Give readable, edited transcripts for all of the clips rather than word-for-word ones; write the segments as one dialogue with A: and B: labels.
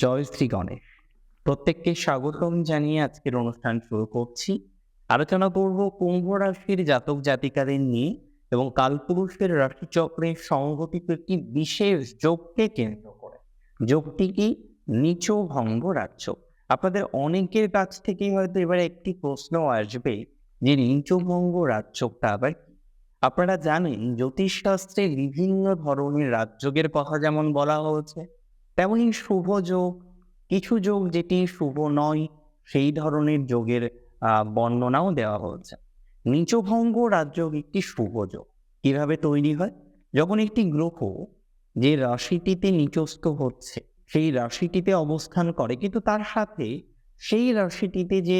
A: জয় শ্রী গণেশ। প্রত্যেককে স্বাগতম জানিয়ে আজকের অনুষ্ঠান শুরু করছি। আলোচনা করব কুম্ভ রাশির জাতক জাতিকাদের নিয়ে এবং কালপুরুষের রাশিচক্রের সংঘটিত একটি বিশেষ যোগকে কেন্দ্র করে। যোগটি কি? নিচু ভঙ্গ রাজযোগ। আপনাদের অনেকের কাছ থেকেই হয়তো এবারে একটি প্রশ্ন আসবে যে নিচু ভঙ্গ রাজযোগটা আবার কি? আপনারা জানেন জ্যোতিষশাস্ত্রে বিভিন্ন ধরনের রাজযোগের কথা যেমন বলা হয়েছে, তেমনি শুভ যোগ, কিছু যোগ যেটি শুভ নয় সেই ধরনের যোগের বর্ণনাও দেওয়া হয়েছে। নীচভঙ্গ রাজযোগ একটি শুভ যোগ। কিভাবে তৈরি হয়? যখন একটি গ্রহ যে রাশিটিতে নিচস্থ হচ্ছে সেই রাশিটিতে অবস্থান করে, কিন্তু তার সাথে সেই রাশিটিতে যে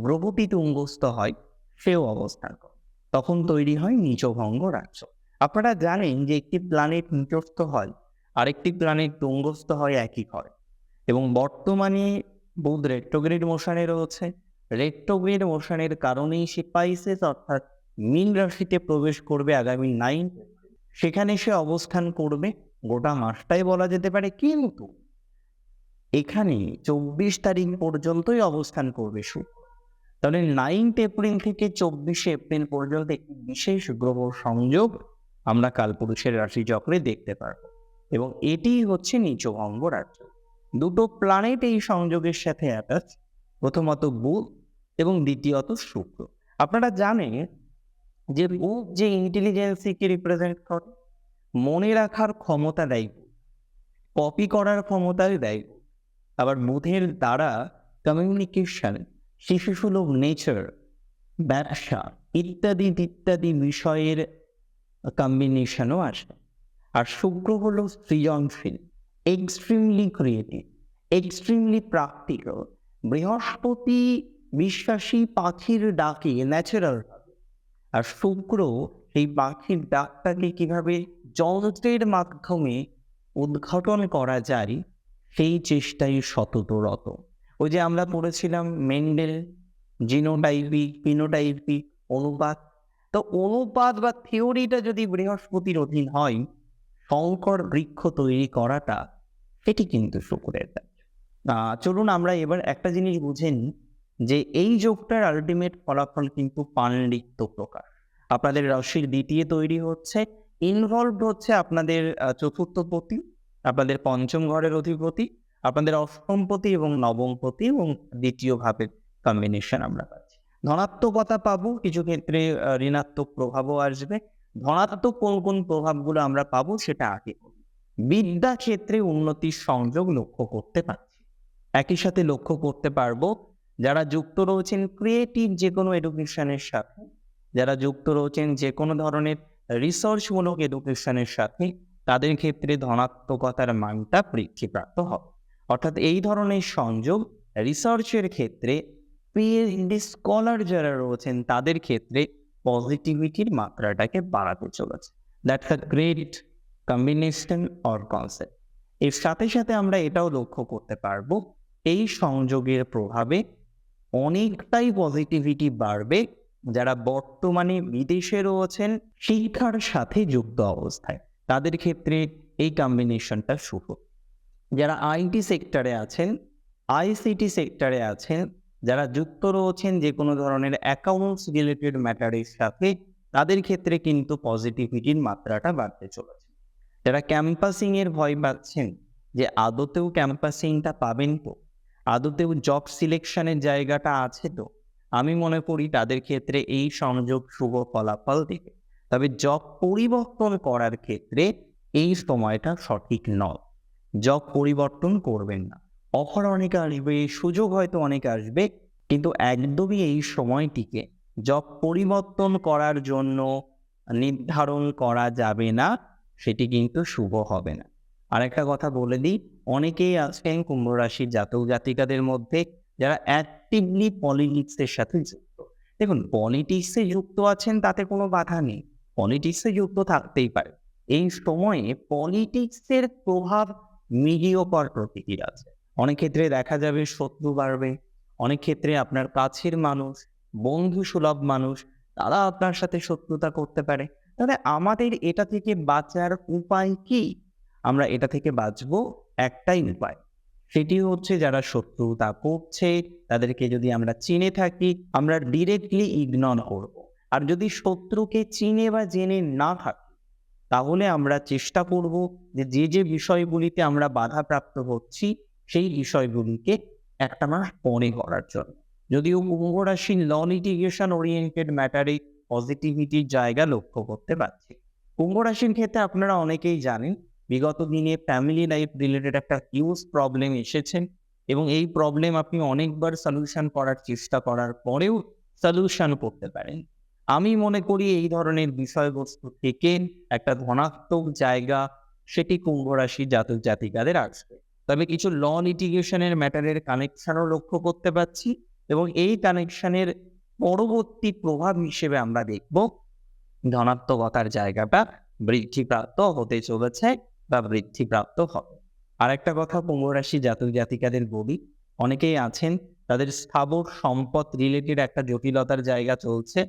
A: গ্রহটি তুঙ্গস্থ হয় সেও অবস্থান করে, তখন তৈরি হয় নীচভঙ্গ রাজযোগ। আপনারা জানেন যে একটি প্ল্যানেট নিচস্থ হয়, আরেকটি প্ল্যানেট তুঙ্গস্থ হয় একই ঘরে, এবং বর্তমানে বুধ রেট্রোগ্রেড মোশনে রয়েছে। রেট্রোগ্রেড মোশনের কারণেই সে স্পাইসেস অর্থাৎ মীন রাশিতে প্রবেশ করবে আগামী 9। সেখানে সে অবস্থান করবে গোটা মাসটাই বলা যেতে পারে, কিন্তু এখানে 24 তারিখ পর্যন্তই অবস্থান করবে শুক্র। তাহলে 9 এপ্রিল থেকে 24 এপ্রিল পর্যন্ত একটি বিশেষ গ্রহ সংযোগ আমরা কালপুরুষের রাশিচক্রে দেখতে পারবো, এবং এটি হচ্ছে নীচভঙ্গ রাজযোগ। দুটো প্ল্যানেট এই সংযোগের সাথে অ্যাটাচ, প্রথমত বুধ এবং দ্বিতীয়ত শুক্র। আপনারা জানেন যে বুধ যে ইন্টেলিজেন্সকে রিপ্রেজেন্ট করে, মনে রাখার ক্ষমতা দেয়, কপি করার ক্ষমতায় দেয়। আবার বুধের দ্বারা কমিউনিকেশন, শিশুসুলভ নেচার, ব্যবসা ইত্যাদি ইত্যাদি বিষয়ের কম্বিনেশনও আসে। আর শুক্র হলো সৃজনশীল, এক্সট্রিমলি ক্রিয়েটিভ, এক্সট্রিমলি প্র্যাকটিক্যাল। বৃহস্পতি বিশ্বাসী পাখির ডাকে ন্যাচারাল ভাবে, আর শুক্র সেই পাখির ডাকটাকে কিভাবে যন্ত্রের মাধ্যমে উদ্ঘাটন করা যায় সেই চেষ্টায় সততরত। ওই যে আমরা পড়েছিলাম মেন্ডেল, জিনোটাইপিক, ফিনোটাইপিক অনুপাত। তো অনুপাত বা থিওরিটা যদি বৃহস্পতির অধীন হয়, সংকর বৃক্ষ তৈরি করাটা এটি কিন্তু শুক্রের কাজ। চলুন আমরা এবার একটা জিনিস বুঝে নিই যে এই যোগটার আলটিমেট ফলাফল কিন্তু পাণ্ডিত্য প্রকাশ। আপনাদের রাশির দ্বিতীয় তৈরি হচ্ছে, ইনভলভড হচ্ছে আপনাদের চতুর্থ পতি, আপনাদের পঞ্চম ঘরের অধিপতি, আপনাদের অষ্টম পতি এবং নবম পতি, এবং দ্বিতীয় ভাবের কম্বিনেশন আমরা পাচ্ছি। ধনাত্মকতা পাবো, কিছু ক্ষেত্রে ঋণাত্মক প্রভাবও আসবে। ধনাত্মক কোন কোন প্রভাবগুলো আমরা পাবো সেটা আগে। বিদ্যা ক্ষেত্রে উন্নতির সংযোগ লক্ষ্য করতে পারছি। একই সাথে লক্ষ্য করতে পারবো যারা যুক্ত রয়েছেন ক্রিয়েটিভ যে কোনো এডুকেশনের সাথে, যারা যুক্ত রয়েছেন যে কোনো ধরনের রিসার্চমূলক এডুকেশনের সাথে, তাদের ক্ষেত্রে ধনাত্মকতার মানটা বৃদ্ধিপ্রাপ্ত হবে। অর্থাৎ এই ধরনের সংযোগ রিসার্চের ক্ষেত্রে, পিএইচডি স্কলার যারা রয়েছেন তাদের ক্ষেত্রে পজিটিভিটির মাত্রাটাকে বাড়াতে চলেছে। That's a great combination or concept. এর সাথে সাথে আমরা এটাও লক্ষ্য করতে পারবো এই সংযোগের প্রভাবে অনেকটাই পজিটিভিটি বাড়বে যারা বর্তমানে বিদেশে রয়েছেন শিক্ষার সাথে যুক্ত অবস্থায়, তাদের ক্ষেত্রে এই কম্বিনেশনটা শুভ। যারা আইটি সেক্টরে আছেন, আইসিটি সেক্টরে আছেন, যারা যুক্ত রয়েছেন যে কোনো ধরনের অ্যাকাউন্টস রিলেটেড ম্যাটারের সাথে, তাদের ক্ষেত্রে কিন্তু পজিটিভিটির মাত্রাটা বাড়তে চলেছে। যারা ক্যাম্পাসিং এর ভয় পাচ্ছেন যে আদতেও ক্যাম্পাসিংটা পাবেন তো, আদতেও জব সিলেকশনের জায়গাটা আছে তো, আমি মনে করি তাদের ক্ষেত্রে এই সংযোগ শুভ ফলাফল দেবে। তবে জব পরিবর্তন করার ক্ষেত্রে এই সময়টা সঠিক নয়। জব পরিবর্তন করবেন না। অফার অনেক আসবে, সুযোগ হয়তো অনেক আসবে, কিন্তু একদমই এই সময়টিকে জব পরিবর্তন করার জন্য নির্ধারণ করা যাবে না, সেটি কিন্তু শুভ হবে না। আরেকটা কথা বলে দিই, অনেকেই আছেন কুম্ভ রাশির জাতক জাতিকাদের মধ্যে যারা অ্যাক্টিভলি পলিটিক্সের সাথে যুক্ত। দেখুন, পলিটিক্সে যুক্ত আছেন তাতে কোনো বাধা নেই, পলিটিক্সে যুক্ত থাকতেই পারে। এই সময়ে পলিটিক্সের প্রভাব মিডিয়কর প্রকৃতির আছে। অনেক ক্ষেত্রে দেখা যাবে শত্রু বাড়বে, অনেক ক্ষেত্রে আপনার কাছের মানুষ, বন্ধু সুলভ মানুষ, তারা আপনার সাথে শত্রুতা করতে পারে। তাহলে আমাদের এটা থেকে বাঁচার উপায় কি? আমরা এটা থেকে বাঁচবো একটাই উপায়, সেটি হচ্ছে যারা শত্রুতা করছে তাদেরকে যদি আমরা চিনে থাকি আমরা ডিরেক্টলি ইগনোর করব। আর যদি শত্রুকে চিনে বা জেনে না থাকি তাহলে আমরা চেষ্টা করব যে বিষয়গুলিতে আমরা বাধাপ্রাপ্ত হচ্ছি সেই বিষয়গুলিকে একটা মাস পরে করার জন্য। যদিও কুম্ভ রাশি ল লিটিগেশন ওরিয়েন্টেড ম্যাটারে পজিটিভিটির জায়গা লক্ষ্য করতে পারছি। কুম্ভ রাশির ক্ষেত্রে আপনারা অনেকেই জানেন বিগত দিনে ফ্যামিলি লাইফ রিলেটেড একটা হিউজ প্রবলেম এসেছেন এবং এই প্রবলেম আপনি অনেকবার সলিউশন করার চেষ্টা করার পরেও সলিউশন করতে পারেন। আমি মনে করি এই ধরনের বিষয়বস্তু থেকে একটা ধনাত্মক জায়গা সেটি কুম্ভ রাশি জাতক জাতিকাদের আসবে। তবে কিছু ল লিটিগেশনের ম্যাটারের কানেকশনও লক্ষ্য করতে পারছি এবং এই কানেকশনের পরবর্তী প্রভাব হিসেবে আমরা দেখব ধনাত্মকতার জায়গাটা বৃদ্ধিপ্রাপ্ত হতে চলেছে বা বৃদ্ধিপ্রাপ্ত হবে। আর একটা কথা কুম্ভ রাশি জাতক জাতিকাদের বলি, অনেকেই আছেন তাদের স্থাবর সম্পদ রিলেটেড একটা জটিলতার জায়গা চলছে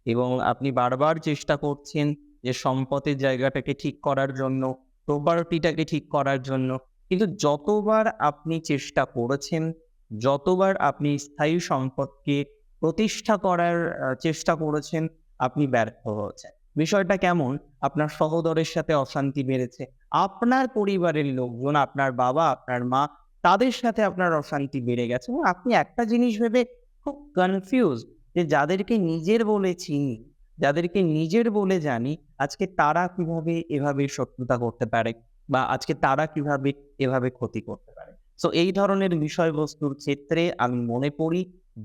A: এবং আপনি বারবার চেষ্টা করছেন যে সম্পদের জায়গাটাকে ঠিক করার জন্য, প্রপার্টিটাকে ঠিক করার জন্য, কিন্তু যতবার আপনি চেষ্টা করেছেন, যতবার আপনি স্থায়ী সম্পদকে প্রতিষ্ঠা করার চেষ্টা করেছেন, আপনি ব্যর্থ হয়েছেন। বিষয়টা কেমন? আপনার সহোদরের সাথে অশান্তি বেড়েছে, আপনার পরিবারের লোকজন, আপনার বাবা, আপনার মা, তাদের সাথে আপনার অশান্তি বেড়ে গেছে এবং আপনি একটা জিনিস ভেবে খুব কনফিউজ যে যাদেরকে নিজের বলে চিনি, যাদেরকে নিজের বলে জানি, আজকে তারা কিভাবে এভাবে শত্রুতা করতে পারে বা আজকে তারা কিভাবে এভাবে ক্ষতি করতে পারে। সো এই ধরনের বিষয়বস্তুর ক্ষেত্রে আমি মনে করি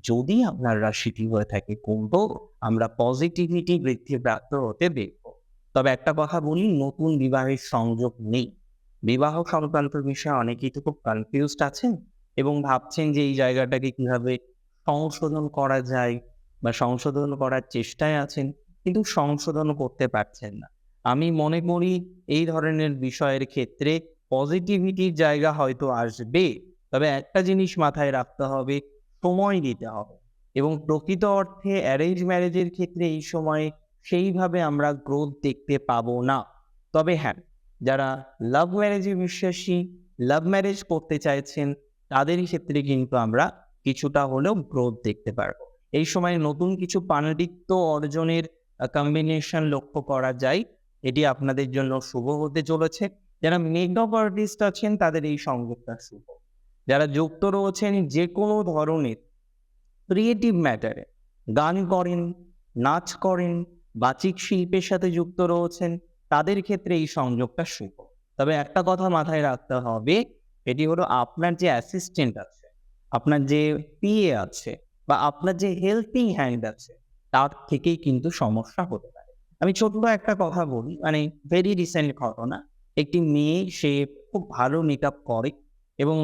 A: যদি আপনার রাশিটি হয়ে থাকে কুম্ভ, আমরা পজিটিভিটি বৃদ্ধিপ্রাপ্ত হতে দেখব। তবে একটা কথা বলি, নতুন বিবাহের সংযোগ নেই। বিবাহ সংক্রান্ত বিষয়ে অনেকেই তো খুব কনফিউজড আছেন এবং ভাবছেন যে এই জায়গাটাকে কিভাবে সংশোধন করা যায় বা সংশোধন করার চেষ্টায় আছেন কিন্তু সংশোধন করতে পারছেন না। আমি মনে করি এই ধরনের বিষয়ের ক্ষেত্রে পজিটিভিটির জায়গা হয়তো আসবে, তবে একটা জিনিস মাথায় রাখতে হবে, সময় দিতে হবে এবং প্রকৃত অর্থে অ্যারেঞ্জ ম্যারেজের ক্ষেত্রে এই সময়ে সেইভাবে আমরা গ্রোথ দেখতে পাবো না। তবে হ্যাঁ, যারা লাভ ম্যারেজে বিশ্বাসী, লাভ ম্যারেজ করতে চাইছেন, তাদের ক্ষেত্রে কিন্তু আমরা কিছুটা হলেও গ্রোথ দেখতে পারবো। এই সময় নতুন কিছু পাণ্ডিত্য অর্জনের কম্বিনেশন লক্ষ্য করা যায়, এটি আপনাদের জন্য শুভ হতে চলেছে। যারা মেকআপ আর্টিস্ট আছেন তাদের এই সংযোগটা শুভ। যারা যুক্ত রয়েছেন যে কোনো ধরনের ক্রিয়েটিভ ম্যাটারে, গান করেন, নাচ করেন, বাচিক শিল্পের সাথে যুক্ত রয়েছেন, তাদের ক্ষেত্রে এই সংযোগটা শুভ। তবে একটা কথা মাথায় রাখতে হবে, এটি হলো আপনার যে অ্যাসিস্ট্যান্ট আছে, আপনার যে পিএ আছে বা আপনার যে হেল্পিং হ্যান্ড আছে, তার থেকেই কিন্তু সমস্যা হতে পারে। আমি ছোট্ট একটা কথা বলি, মানে ভেরি রিসেন্ট ঘটনা। একটি মেয়ে, সে খুব ভালো মেকআপ করে এবং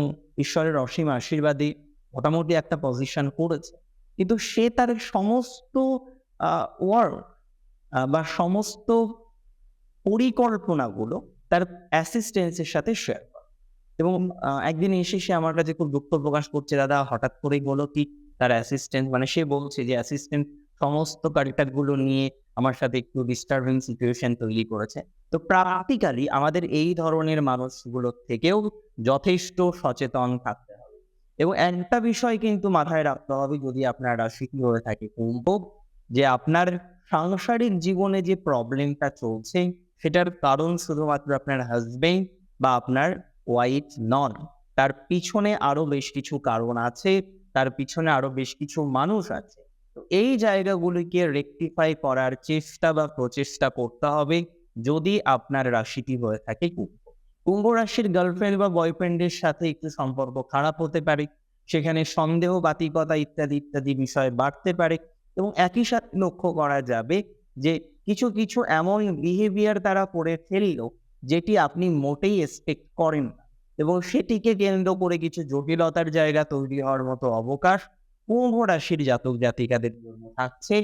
A: ঈশ্বরের অসীম আশীর্বাদে মোটামুটি একটা পজিশন করেছে, কিন্তু সে তার সমস্ত ওয়ার্ক বা সমস্ত পরিকল্পনাগুলো তার অ্যাসিস্ট্যান্সের সাথে শেয়ার করে এবং একদিন এসে সে আমার কাছে খুব দুঃখ প্রকাশ করছে, দাদা হঠাৎ করেই বলো কি তার অ্যাসিস্ট্যান্ট, মানে সে বলছে যে অ্যাসিস্ট্যান্ট সমস্ত কারেক্টারগুলো নিয়ে আমার সাথে একটু ডিস্টার্বিং সিচুয়েশন তৈরি করেছে। তো প্র্যাকটিক্যালি আমাদের এই ধরনের মানুষগুলোর থেকেও যথেষ্ট সচেতন থাকতে হবে এবং একটা বিষয় কিন্তু মাথায় রাখতে হবে, যদি আপনার রাশিটি হয়ে থাকে কুম্ভ, যে আপনার সাংসারিক জীবনে যে প্রবলেমটা চলছে সেটার কারণ শুধুমাত্র আপনার হাজবেন্ড বা আপনার ওয়াইফ নন, তার পিছনে আরো বেশ কিছু কারণ আছে, তার পিছনে আরো বেশ কিছু মানুষ আছে। তো এই জায়গাগুলিকে রেকটিফাই করার চেষ্টা বা প্রচেষ্টা করতে হবে যদি আপনার রাশিটি হয়ে থাকে কুম্ভ। কুম্ভ রাশির গার্লফ্রেন্ড বা বয়ফ্রেন্ডের সাথে একটু সম্পর্ক খারাপ হতে পারে, সেখানে সন্দেহ বাতিকতা ইত্যাদি ইত্যাদি বিষয় বাড়তে পারে এবং একই সাথে লক্ষ্য করা যাবে যে কিছু কিছু এমন বিহেভিয়ার তারা করে ফেলল যেটি আপনি মোটেই এক্সপেক্ট করেন না এবং সেটিকে কেন্দ্র করে কিছু জটিলতার জায়গা তৈরি হওয়ার মতো অবকাশ কুম্ভ রাশির জাতক জাতিকাদের জন্য থাকছে,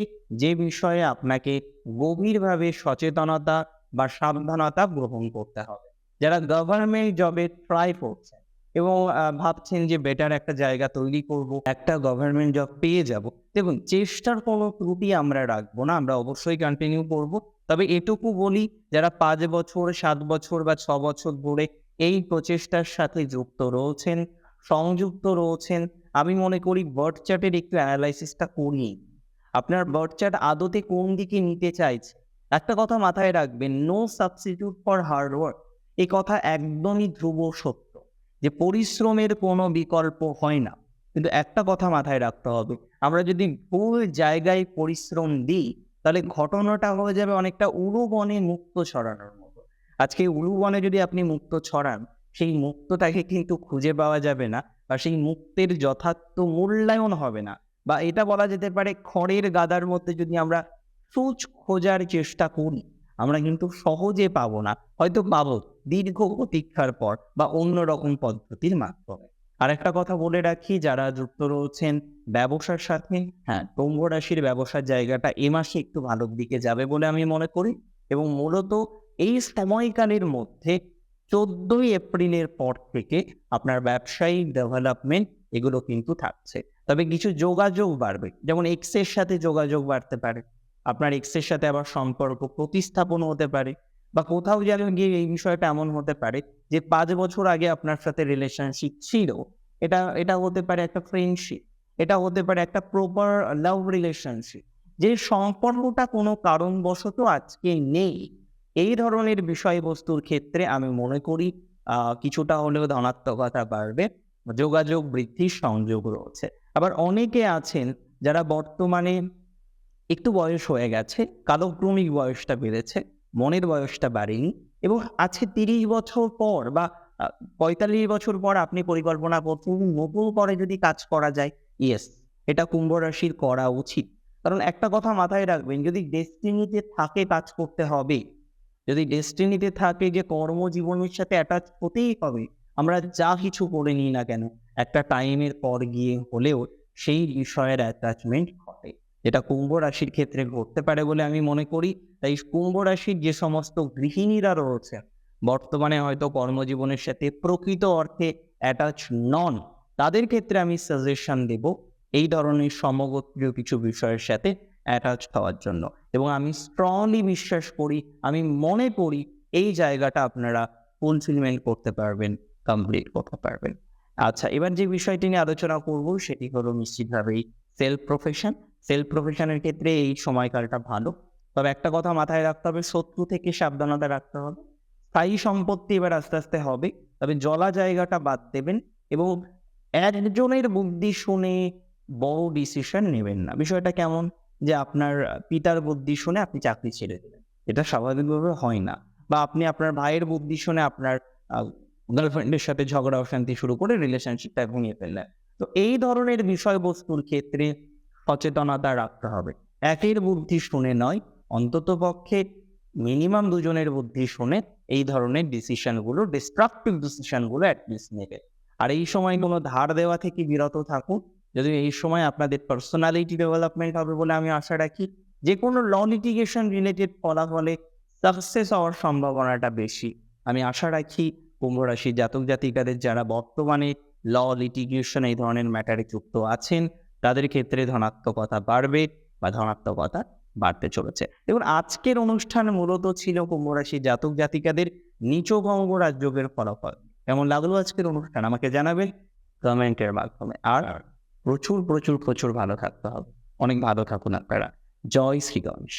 A: যে বিষয়ে আপনাকে গভীরভাবে সচেতনতা বা সাবধানতা গ্রহণ করতে হবে। যারা গভর্নমেন্ট জবে ট্রাই করছেন এবং ভাবছেন যে বেটার একটা জায়গা তৈরি করব, একটা গভর্নমেন্ট জব পেয়ে যাব, দেখুন চেষ্টার কোনো ত্রুটি আমরা রাখবো না, আমরা অবশ্যই কন্টিনিউ করব। তবে এটুকু বলি, যারা 5 বছর, 7 বছর বা 6 বছর ধরে এই প্রচেষ্টার সাথে যুক্ত রয়েছেন, সংযুক্ত রয়েছেন, আমি মনে করি বার্থ চার্টের একটু অ্যানালাইসিসটা করিয়ে আপনার বার্থ চার্ট আদতে কোন দিকে নিতে চাইছে। একটা কথা মাথায় রাখবেন, no substitute for hard work. এই কথা একদমই ধ্রুব সত্য যে পরিশ্রমের কোনো বিকল্প হয় না। কিন্তু একটা কথা মাথায় রাখতে হবে, আমরা যদি ভুল জায়গায় পরিশ্রম দিই তাহলে ঘটনাটা হয়ে যাবে অনেকটা উড়ু বনে মুক্ত ছড়ানোর মতো। আজকে উড়ু বনে যদি আপনি মুক্ত ছড়ান, সেই মুক্তটাকে কিন্তু খুঁজে পাওয়া যাবে না, বা সেই মুক্তের যথার্থ মূল্যায়ন হবে না। বা এটা বলা যেতে পারে, খড়ের গাদার মধ্যে যদি আমরা সূচ খোঁজার চেষ্টা করি, আমরা কিন্তু সহজে পাবো না, হয়তো পাবো দীর্ঘ প্রতীক্ষার পর বা অন্যরকম পদ্ধতির মাধ্যমে। আর একটা কথা বলে রাখি, যারা যুক্ত রয়েছেন ব্যবসার সাথে, হ্যাঁ, কুম্ভ রাশির ব্যবসার জায়গাটা এ মাসে একটু ভালোর দিকে যাবে বলে আমি মনে করি। এবং মূলত এই সময়কালের মধ্যে 14ই এপ্রিলের পর থেকে আপনার ব্যবসায়িক ডেভেলপমেন্ট এগুলো কিন্তু থাকছে। তবে কিছু যোগাযোগ বাড়বে, যেমন এক্সের সাথে যোগাযোগ বাড়তে পারে, আপনার এক্সের সাথে আবার সম্পর্ক প্রতিস্থাপন হতে পারে, বা কোথাও যেন গিয়ে এই বিষয়টা এমন হতে পারে যে 5 বছর আগে আপনার সাথে রিলেশনশিপ ছিল, এটা হতে পারে একটা ফ্রেন্ডশিপ, এটা হতে পারে একটা প্রপার লাভ রিলেশনশিপ, যে সম্পর্কটা কোনো কারণবশত আজকে নেই। এই ধরনের বিষয়বস্তুর ক্ষেত্রে আমি মনে করি কিছুটা হলেও ধনাত্মকতা বাড়বে, যোগাযোগ বৃদ্ধির সংযোগ রয়েছে। আবার অনেকে আছেন যারা বর্তমানে একটু বয়স হয়ে গেছে, কালক্রমিক বয়সটা বেড়েছে, মনের বয়সটা বাড়েনি, এবং আজকে 30 বছর পর বা 45 বছর পর আপনি পরিকল্পনা করছেন নতুন করে যদি কাজ করা যায়, ইয়েস, এটা কুম্ভ রাশির করা উচিত। কারণ একটা কথা মাথায় রাখবেন, যদি ডেস্টিনিতে থাকে কাজ করতে হবে, যদি ডেস্টিনিতে থাকে যে কর্মজীবনের সাথে অ্যাটাচ হতেই হবে, আমরা যা কিছু করে নিই না কেন, একটা টাইমের পর গিয়ে হলেও সেই বিষয়ের অ্যাটাচমেন্ট ঘটে, যেটা কুম্ভ রাশির ক্ষেত্রে ঘটতে পারে বলে আমি মনে করি। তাই কুম্ভ রাশির যে সমস্ত গৃহিণীরা রয়েছে বর্তমানে হয়তো কর্মজীবনের সাথে প্রকৃত অর্থে অ্যাটাচ নন, তাদের ক্ষেত্রে আমি সাজেশন দেব এই ধরনের সমগোত্রীয় কিছু বিষয়ের সাথে অ্যাটাচ হওয়ার জন্য। এবং আমি স্ট্রংলি বিশ্বাস করি, আমি মনে করি এই জায়গাটা আপনারা ফুলফিলমেন্ট করতে পারবেন, কমপ্লিট করতে পারবেন। আচ্ছা, এবার যে বিষয়টি নিয়ে আলোচনা করব সেটি হলো নিশ্চিতভাবেই সেলফ প্রফেশন। সেলফ প্রফেশনের ক্ষেত্রে এই সময়কালটা ভালো, তবে একটা কথা মাথায় রাখতে হবে, শত্রু থেকে সাবধানতা রাখতে হবে। স্থায়ী সম্পত্তি এবার আস্তে আস্তে হবে, তবে জলা জায়গাটা বাদ দেবেন, এবং একজনের বুদ্ধি শুনে বড় ডিসিশন নেবেন না। বিষয়টা কেমন, যে আপনার পিতার বুদ্ধি শুনে আপনি চাকরি ছেড়ে দেবেন, এটা স্বাভাবিকভাবে হয় না। বা আপনি আপনার ভাইয়ের বুদ্ধি শুনে আপনার গার্লফ্রেন্ডের সাথে ঝগড়া অশান্তি শুরু করে রিলেশনশিপটা ভেঙে ফেললেন। তো এই ধরনের বিষয়বস্তুর ক্ষেত্রে সচেতনতা রাখতে হবে। একের বুদ্ধি শুনে নয়, অন্তত পক্ষে মিনিমাম দুজনের বুদ্ধি শুনে এই ধরনের ডিসিশনগুলো, ডিস্ট্রাকটিভ ডিসিশনগুলো অ্যাটলিস্ট নেবে। আর এই সময় কোনো ধার দেওয়া থেকে বিরত থাকুন, যদি এই সময় আপনাদের পার্সোনালিটি ডেভেলপমেন্ট হবে বলে আমি আশা রাখি। যে কোনো ল লিটিগেশন রিলেটেড ফলাফলে সাকসেস হওয়ার সম্ভাবনাটা বেশি। আমি আশা রাখি কুম্ভ রাশি জাতক জাতিকাদের যারা বর্তমানে ল লিটিগেশন এই ধরনের ম্যাটারে যুক্ত আছেন, তাদের ক্ষেত্রে ধনাত্মকতা বাড়বে বা ধনাত্মকতা বাড়তে চলেছে। দেখুন, আজকের অনুষ্ঠান মূলত ছিল কুম্ভ রাশি জাতক জাতিকাদের নীচভঙ্গ রাজযোগের ফলাফল। কেমন লাগলো আজকের অনুষ্ঠান আমাকে জানাবেন কমেন্টের মাধ্যমে। আর প্রচুর প্রচুর প্রচুর ভালো থাকতে হবে। অনেক ভালো থাকুন আপনারা। জয় শ্রী গণেশ।